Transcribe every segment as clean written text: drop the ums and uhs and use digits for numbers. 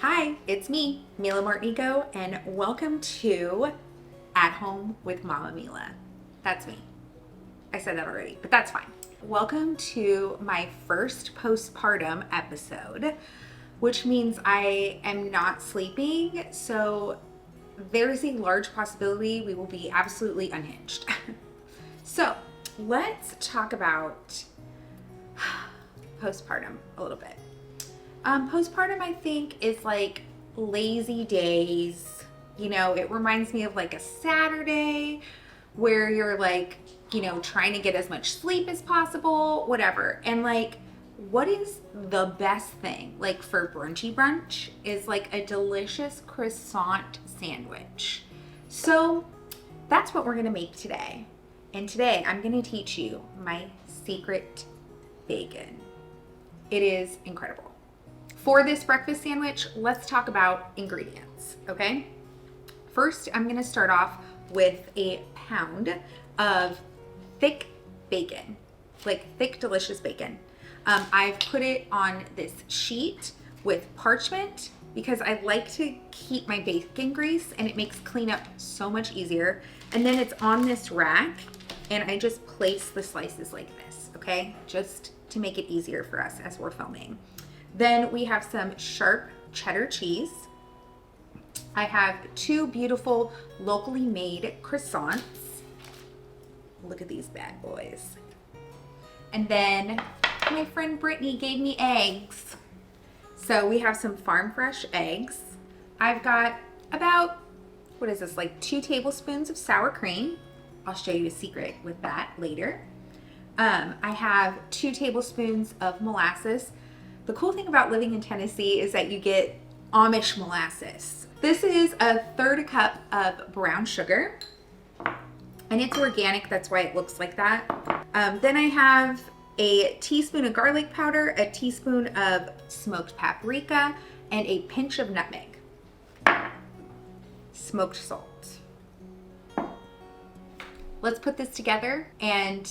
Hi, it's me, Mila Martnico, and welcome to At Home with Mama Mila. That's me. I said that already, but that's fine. Welcome to my first postpartum episode, which means I am not sleeping, so there's a large possibility we will be absolutely unhinged. So let's talk about postpartum a little bit. Postpartum, I think, is like lazy days. You know, it reminds me of like a Saturday where you're like, trying to get as much sleep as possible, whatever. And like, what is the best thing like for brunchy brunch is like a delicious croissant sandwich. So that's what we're gonna make today. And today I'm gonna teach you my secret bacon. It is incredible. For this breakfast sandwich, let's talk about ingredients, okay? First, I'm gonna start off with a pound of thick bacon, like thick, delicious bacon. I've put it on this sheet with parchment because I like to keep my bacon grease and it makes cleanup so much easier. And then it's on this rack and I just place the slices like this, okay? Just to make it easier for us as we're filming. Then we have some sharp cheddar cheese. I have 2 beautiful locally made croissants. Look at these bad boys. And then my friend Brittany gave me eggs. So we have some farm fresh eggs. I've got about, what is this, like 2 tablespoons of sour cream. I'll show you a secret with that later. I have 2 tablespoons of molasses. The cool thing about living in Tennessee is that you get Amish molasses. This is a 1/3 cup of brown sugar, and it's organic, that's why it looks like that. Then I have a teaspoon of garlic powder, a teaspoon of smoked paprika, and a pinch of nutmeg. Smoked salt. Let's put this together and,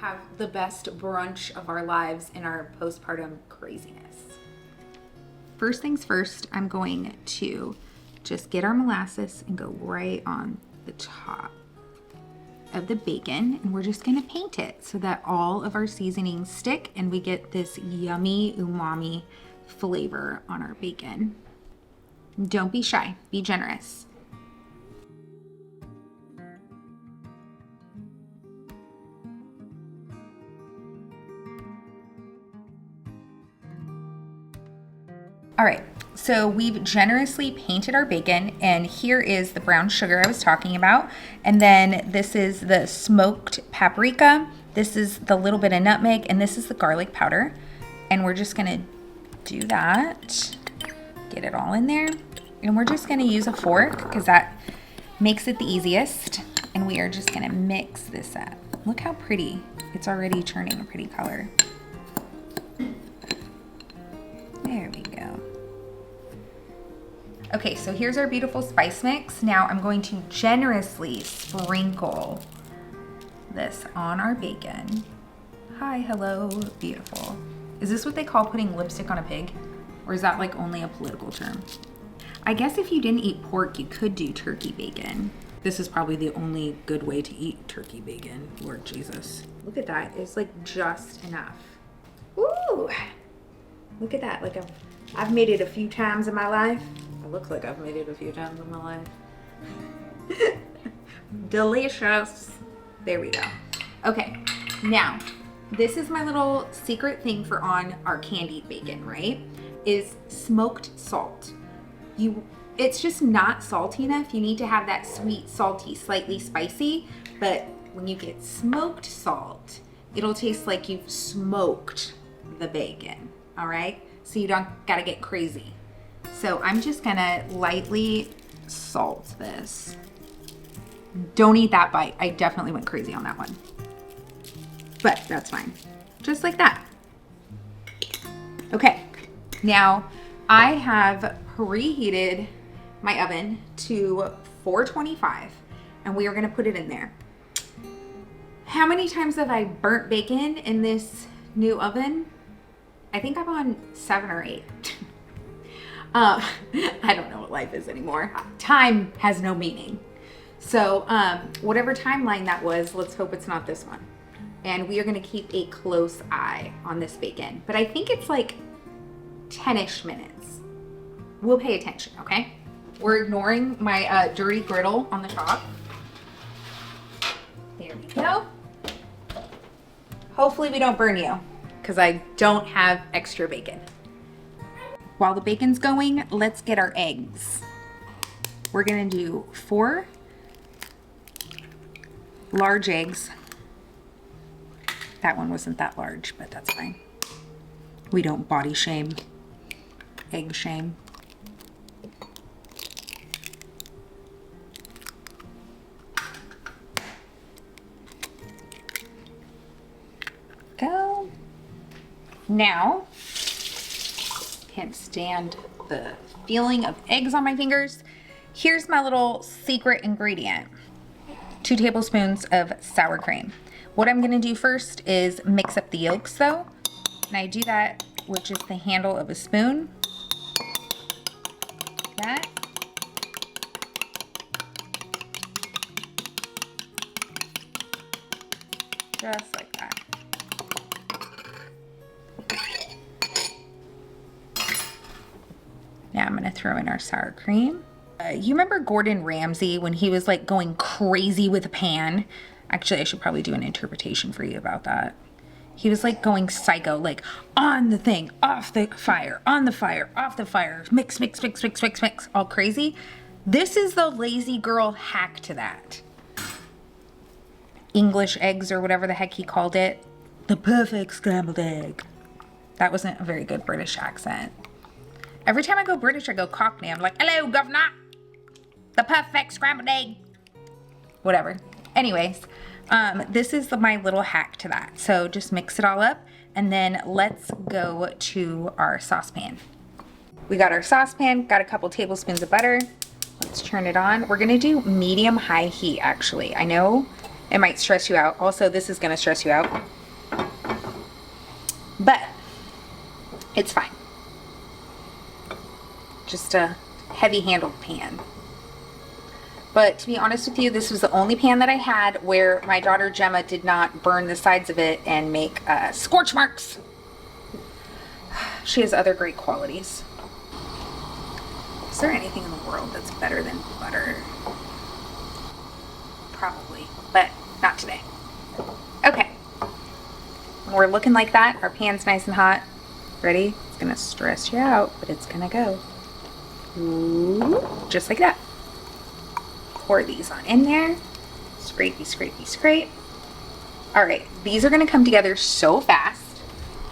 have the best brunch of our lives in our postpartum craziness. First things first, I'm going to just get our molasses and go right on the top of the bacon, and we're just gonna paint it so that all of our seasonings stick and we get this yummy umami flavor on our bacon. Don't be shy, be generous. All right, so we've generously painted our bacon, and here is the brown sugar I was talking about. And then this is the smoked paprika. This is the little bit of nutmeg, and this is the garlic powder. And we're just gonna do that, get it all in there. And we're just gonna use a fork because that makes it the easiest. And we are just gonna mix this up. Look how pretty, it's already turning a pretty color. There we go. Okay, so here's our beautiful spice mix. Now I'm going to generously sprinkle this on our bacon. Hi, hello, beautiful. Is this what they call putting lipstick on a pig? Or is that like only a political term? I guess if you didn't eat pork, you could do turkey bacon. This is probably the only good way to eat turkey bacon, Lord Jesus. Look at that, it's like just enough. Ooh, look at that, like I've made it a few times in my life. It looks like I've made it a few times in my life. Delicious. There we go. Okay, now this is my little secret thing for on our candied bacon, right? Is smoked salt. It's just not salty enough. You need to have that sweet, salty, slightly spicy, but when you get smoked salt, it'll taste like you've smoked the bacon, all right? So you don't gotta get crazy. So I'm just gonna lightly salt this. Don't eat that bite. I definitely went crazy on that one. But that's fine. Just like that. Okay, now I have preheated my oven to 425 and we are gonna put it in there. How many times have I burnt bacon in this new oven? I think I'm on 7 or 8. I don't know what life is anymore. Time has no meaning. So whatever timeline that was, let's hope it's not this one. And we are gonna keep a close eye on this bacon. But I think it's like 10-ish minutes. We'll pay attention, okay? We're ignoring my dirty griddle on the top. There we go. Hopefully we don't burn you, because I don't have extra bacon. While the bacon's going, let's get our eggs. We're gonna do 4 large eggs. That one wasn't that large, but that's fine. We don't body shame, egg shame. Go. Now, can't stand the feeling of eggs on my fingers. Here's my little secret ingredient. 2 tablespoons of sour cream. What I'm gonna do first is mix up the yolks though. And I do that with just the handle of a spoon. Like that. Just like that. Now I'm gonna throw in our sour cream. You remember Gordon Ramsay when he was like going crazy with a pan? Actually, I should probably do an interpretation for you about that. He was like going psycho, like on the thing, off the fire, on the fire, off the fire, mix, mix, mix, mix, mix, mix, all crazy. This is the lazy girl hack to that. English eggs or whatever the heck he called it. The perfect scrambled egg. That wasn't a very good British accent. Every time I go British, I go Cockney. I'm like, hello, governor. The perfect scrambled egg. Whatever. Anyways, this is my little hack to that. So just mix it all up and then let's go to our saucepan. We got our saucepan, got a couple tablespoons of butter. Let's turn it on. We're gonna do medium-high heat actually. I know it might stress you out. Also, this is gonna stress you out. But it's fine. Just a heavy-handled pan. But to be honest with you, this was the only pan that I had where my daughter Gemma did not burn the sides of it and make scorch marks. She has other great qualities. Is there anything in the world that's better than butter? Probably, but not today. Okay. When we're looking like that, our pan's nice and hot. Ready? It's gonna stress you out, but it's gonna go. Ooh, just like that. Pour these on in there. Scrapey, scrapey, scrape. All right, these are gonna come together so fast.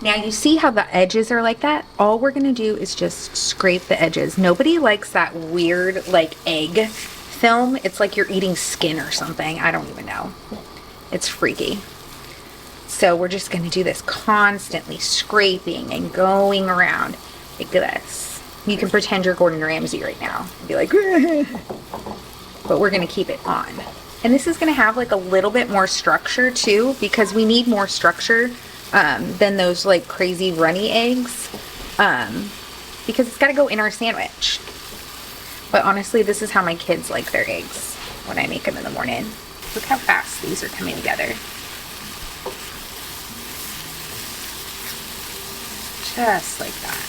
Now you see how the edges are like that? All we're gonna do is just scrape the edges. Nobody likes that weird like egg film. It's like you're eating skin or something. I don't even know. It's freaky. So we're just gonna do this constantly, scraping and going around like this. You can pretend you're Gordon Ramsay right now and be like, but we're gonna keep it on. And this is gonna have like a little bit more structure too, because we need more structure than those like crazy runny eggs, because it's gotta go in our sandwich. But honestly, this is how my kids like their eggs when I make them in the morning. Look how fast these are coming together. Just like that.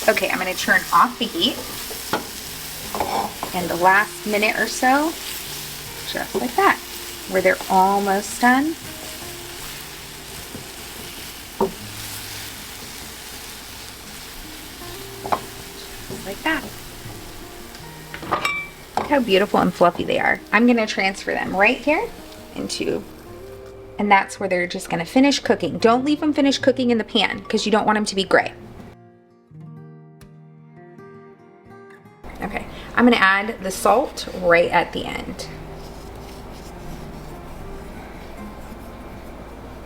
Okay, I'm gonna turn off the heat. And the last minute or so, just like that, where they're almost done. Just like that. Look how beautiful and fluffy they are. I'm gonna transfer them right here into, and that's where they're just gonna finish cooking. Don't leave them finish cooking in the pan because you don't want them to be gray. Okay, I'm gonna add the salt right at the end.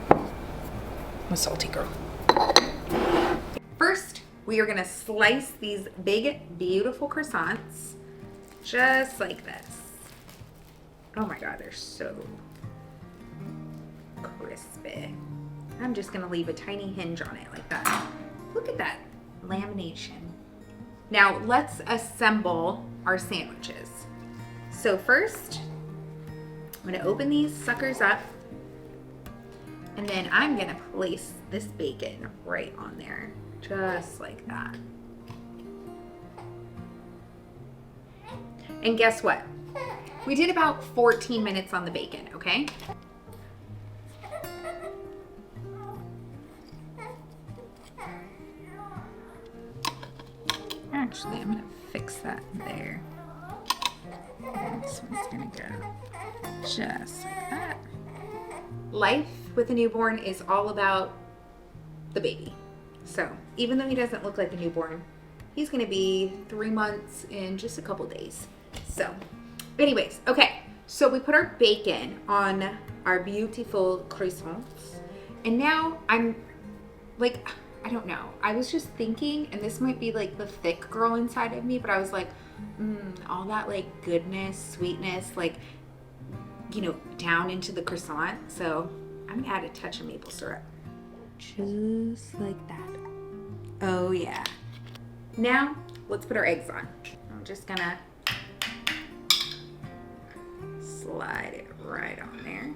I'm a salty girl. First, we are gonna slice these big, beautiful croissants, just like this. Oh my God, they're so crispy. I'm just gonna leave a tiny hinge on it like that. Look at that lamination. Now let's assemble our sandwiches. So first, I'm gonna open these suckers up, and then I'm gonna place this bacon right on there, just like that. And guess what? We did about 14 minutes on the bacon, okay? Actually, I'm gonna fix that there. This one's gonna go just like that. Life with a newborn is all about the baby. So even though he doesn't look like a newborn, he's gonna be 3 months in just a couple days. So anyways, okay, so we put our bacon on our beautiful croissants, and now I'm like, I don't know, I was just thinking, and this might be like the thick girl inside of me, but I was like, all that like goodness, sweetness, like, you know, down into the croissant. So I'm gonna add a touch of maple syrup, just like that. Oh yeah. Now let's put our eggs on. I'm just gonna slide it right on there.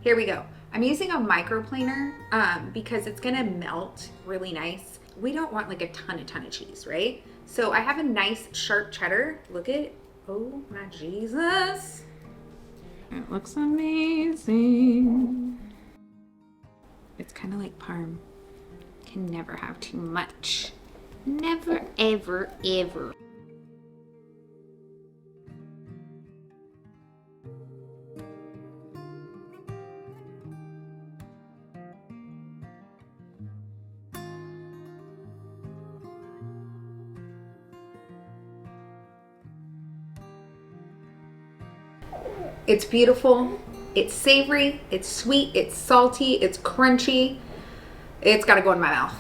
Here we go. I'm using a microplaner because it's gonna melt really nice. We don't want like a ton of cheese, right? So I have a nice sharp cheddar. Look at it. Oh my Jesus. It looks amazing. It's kind of like parm. Can never have too much. Never, ever, ever. It's beautiful, it's savory, it's sweet, it's salty, it's crunchy. It's gotta go in my mouth.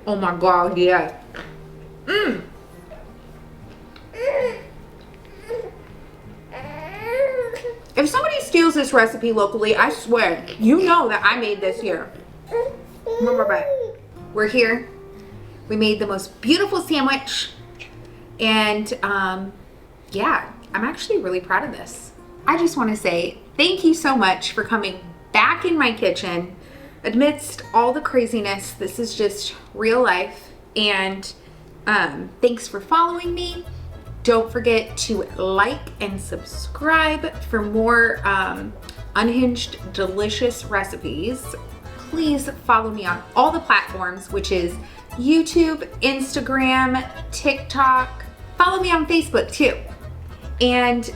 Oh my God, yeah. If somebody steals this recipe locally, I swear, you know that I made this here. We're here. We made the most beautiful sandwich, and yeah, I'm actually really proud of this. I just want to say thank you so much for coming back in my kitchen amidst all the craziness. This is just real life, and thanks for following me. Don't forget to like and subscribe for more unhinged, delicious recipes. Please follow me on all the platforms, which is YouTube, Instagram, TikTok. Follow me on Facebook too. And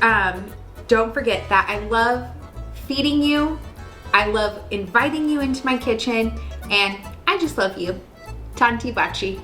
don't forget that I love feeding you. I love inviting you into my kitchen, and I just love you. Tanti baci.